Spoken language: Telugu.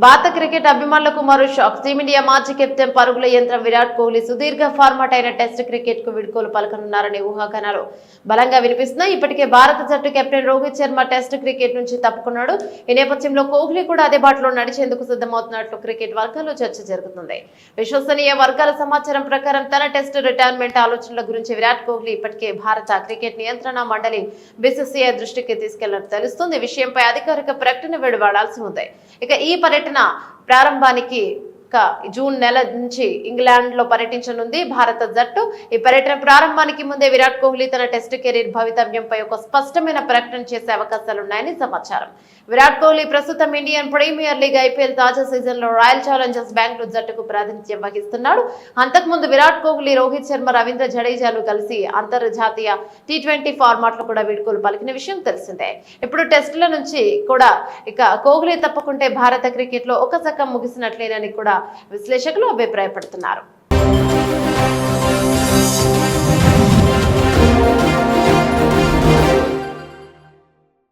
భారత క్రికెట్ అభిమానులకు మరో షాక్. టీమిండియా మాజీ కెప్టెన్ పరుగుల యంత్రం విరాట్ కోహ్లీ సుదీర్ఘ ఫార్మాట్ అయిన టెస్ట్ క్రికెట్ కు వీడ్కోలు పలకనున్నారనే ఊహాగానాలు బలంగా వినిపిస్తున్నాయి. ఇప్పటికే భారత జట్టు captain Rohit Sharma test cricket నుంచి తప్పుకున్నాడు. ఈ నేపథ్యంలో కోహ్లీ కూడా అదే బాటలో నడిచేందుకు సిద్ధమవుతున్నట్లు క్రికెట్ వర్గాల్లో చర్చ జరుగుతుంది. విశ్వసనీయ వర్గాల సమాచారం ప్రకారం తన టెస్ట్ రిటైర్మెంట్ ఆలోచనల గురించి విరాట్ కోహ్లీ ఇప్పటికే భారత క్రికెట్ నియంత్రణ మండలి BCCI దృష్టికి తీసుకెళ్లినట్టు తెలుస్తుంది. ఈ విషయంపై అధికారిక ప్రకటన వెలువడాల్సి ఉంది. ఇక ఈ పర్యటన ప్రారంభానికి జూన్ నెల నుంచి ఇంగ్లాండ్ లో పర్యటించనుంది భారత జట్టు. ఈ పర్యటన ప్రారంభానికి ముందే విరాట్ కోహ్లీ తన టెస్ట్ కెరీర్ భవితవ్యంపై ఒక స్పష్టమైన ప్రకటన చేసే అవకాశాలున్నాయని సమాచారం. విరాట్ కోహ్లీ ప్రస్తుతం ఇండియన్ ప్రీమియర్ లీగ్ IPL తాజా సీజన్ లో రాయల్ ఛాలెంజర్స్ బెంగళూరు జట్టుకు ప్రాతినిధ్యం వహిస్తున్నాడు. అంతకుముందు విరాట్ కోహ్లీ, రోహిత్ శర్మ, రవీంద్ర జడేజాలు కలిసి అంతర్జాతీయ T20 ఫార్మాట్ లో కూడా వీడ్కోలు పలికిన విషయం తెలిసిందే. ఇప్పుడు టెస్టుల నుంచి కూడా ఇక కోహ్లీ తప్పకుంటే భారత క్రికెట్ లో ఒక శకం ముగిసినట్లేనని కూడా విశ్లేషకులు అభిప్రాయపడుతున్నారు.